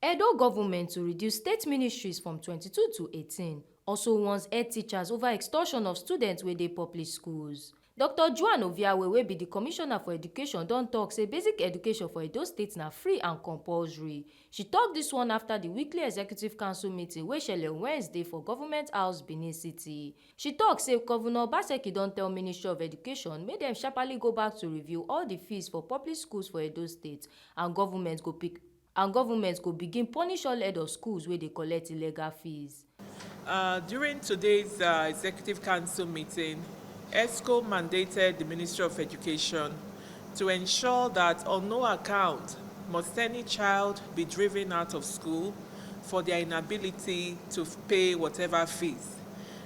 Edo government to reduce state ministries from 22 to 18 also warns head teachers over extortion of students wey dey public schools. Dr. Joan Oviawe, wey be di Commissioner for Education, don tok say basic education for Edo State na free and compulsory. She tok dis one after di weekly Executive Council meeting wey shele on Wednesday for Government House, Benin City. She tok say Governor Obaseki don tell Ministry of Education make dem sharparly go back to review all di fees for public schools for Edo State, and government go begin punish all head of schools wey dey collect illegal fees. During today's Executive Council meeting, ESCO mandated the Ministry of Education to ensure that on no account must any child be driven out of school for their inability to pay whatever fees.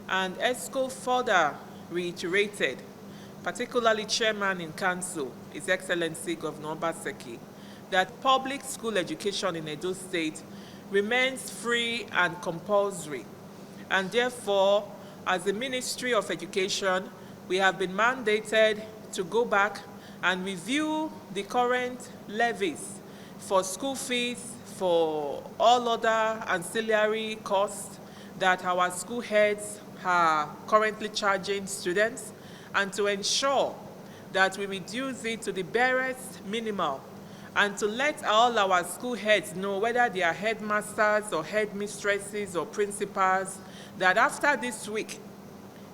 And ESCO further reiterated, particularly Chairman in Council, His Excellency Governor Obaseki, that public school education in Edo State remains free and compulsory. And therefore, as the Ministry of Education, we have been mandated to go back and review the current levies for school fees, for all other ancillary costs that our school heads are currently charging students, and to ensure that we reduce it to the barest minimum, and to let all our school heads know, whether they are headmasters or headmistresses or principals, that after this week,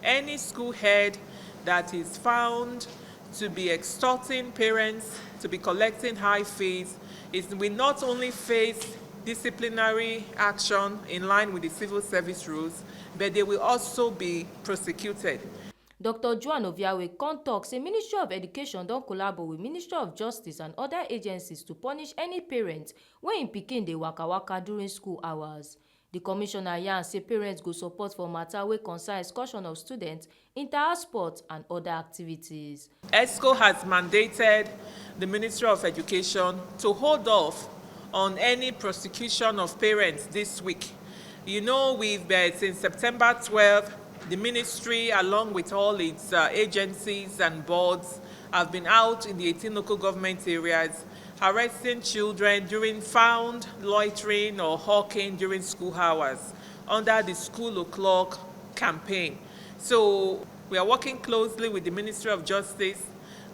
any school head that is found to be extorting parents, to be collecting high fees, will not only face disciplinary action in line with the civil service rules, but they will also be prosecuted. Dr. Joan Oviawe con tok say Ministry of Education don collaborate with Ministry of Justice and other agencies to punish any parent wey im pikin dey waka during school hours. The commissioner yarn say parents go support for matter wey concern excursion of students, inter-house sports and other activities. ESCO has mandated the Ministry of Education to hold off on any prosecution of parents this week. You know, we've been since September 12th, the ministry, along with all its agencies and boards, have been out in the 18 local government areas arresting children during found loitering or hawking during school hours under the School O'Clock campaign. So we are working closely with the Ministry of Justice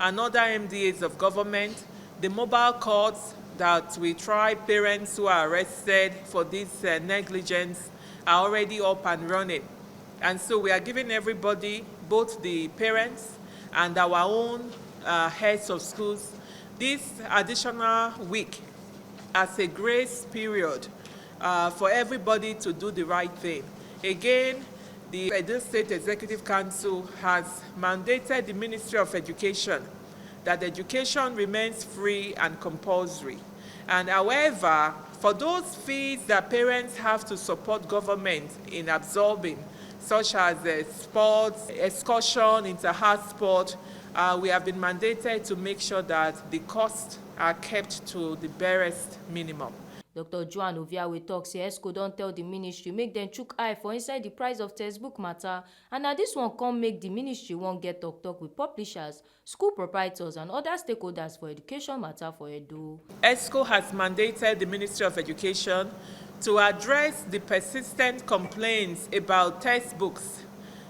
and other MDAs of government. The mobile courts that we try parents who are arrested for this negligence are already up and running. And so we are giving everybody, both the parents and our own heads of schools, this additional week as a grace period for everybody to do the right thing. Again, the Edo State Executive Council has mandated the Ministry of Education that education remains free and compulsory. And however, for those fees that parents have to support government in absorbing, such as sports, excursion, inter-house sport, we have been mandated to make sure that the costs are kept to the barest minimum. Dr. Joan Oviawe tok say ESCO don tell the ministry make dem chook eye for inside the price of textbook matter, and na dis one come make the ministry wan get talk with publishers, school proprietors and other stakeholders for education matter for Edo. ESCO has mandated the Ministry of Education to address the persistent complaints about textbooks,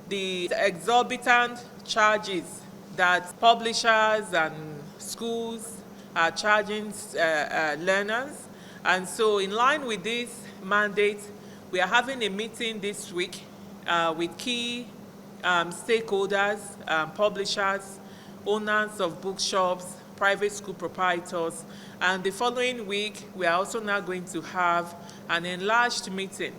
the exorbitant charges that publishers and schools are charging learners. And so in line with this mandate, we are having a meeting this week with key stakeholders, publishers, owners of bookshops, private school proprietors. And the following week, we are also now going to have an enlarged meeting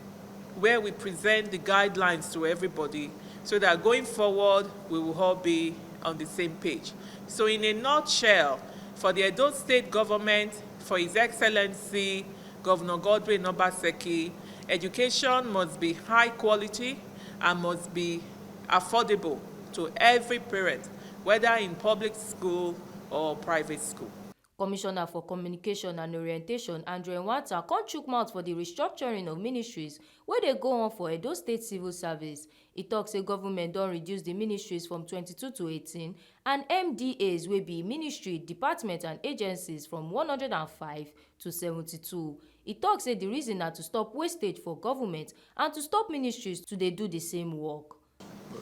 where we present the guidelines to everybody so that going forward, we will all be on the same page. So in a nutshell, for the Edo State government, for His Excellency Governor Godwin Obaseki, education must be high quality and must be affordable to every parent, whether in public school or private school. Commissioner for Communication and Orientation Andrew Nwata come chook mouth for the restructuring of ministries wey dey go on for Edo State Civil Service. E tok say government don reduce the ministries from 22 to 18 and MDAs wey be ministry, department and agencies from 105 to 72. E tok say the reason na to stop wastage for government and to stop ministries to dey do the same work.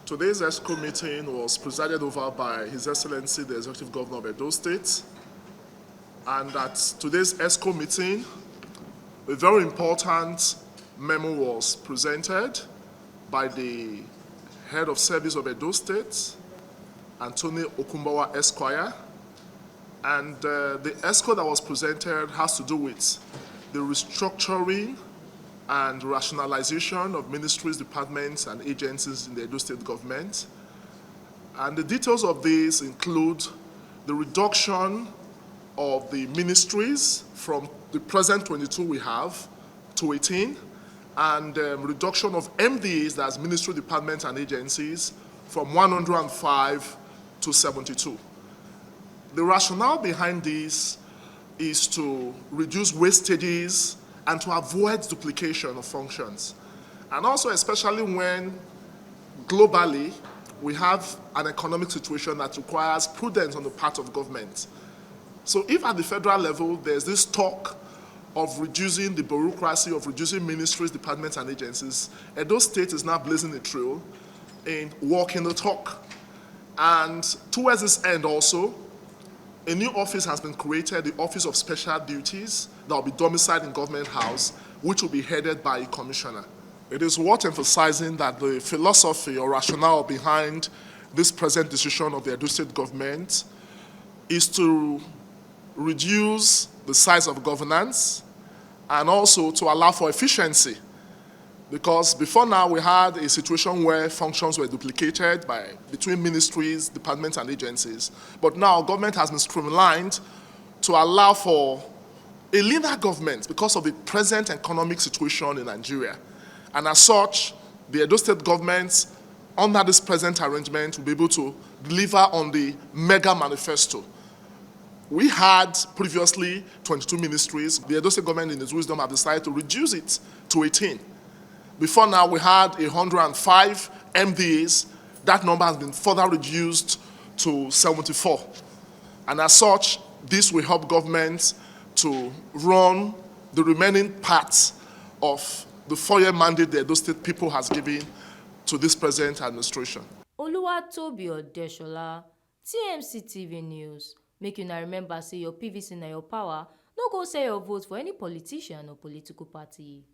Today's ESCO meeting was presided over by His Excellency the Executive Governor of Edo State. And at today's ESCO meeting, a very important memo was presented by the Head of Service of Edo State, Anthony Okumbawa Esquire. And the ESCO that was presented has to do with the restructuring and rationalization of ministries, departments, and agencies in the Edo State government. And the details of this include the reduction of the ministries from the present 22 we have to 18, and reduction of MDAs, that's ministry, departments, and agencies, from 105 to 72. The rationale behind this is to reduce wastages and to avoid duplication of functions. And also, especially when globally we have an economic situation that requires prudence on the part of government. So if at the federal level there's this talk of reducing the bureaucracy, of reducing ministries, departments, and agencies, Edo State is now blazing a trail in walking the talk. And towards this end also, a new office has been created, the Office of Special Duties, that will be domiciled in Government House, which will be headed by a commissioner. It is worth emphasizing that the philosophy or rationale behind this present decision of the Edo State government is to reduce the size of governance and also to allow for efficiency. Because before now we had a situation where functions were duplicated between ministries, departments, and agencies. But now government has been streamlined to allow for a leaner government because of the present economic situation in Nigeria. And as such, the Edo State government, under this present arrangement, will be able to deliver on the mega manifesto. We had previously 22 ministries. The Edo State government, in its wisdom, have decided to reduce it to 18. Before now, we had 105 MDAs. That number has been further reduced to 74. And as such, this will help government to run the remaining parts of the 4-year mandate the Edo State people has given to this present administration. Oluwatobi Odeshola, TMC TV News. Make you remember, say your PVC na your power. No go sell your vote for any politician or political party.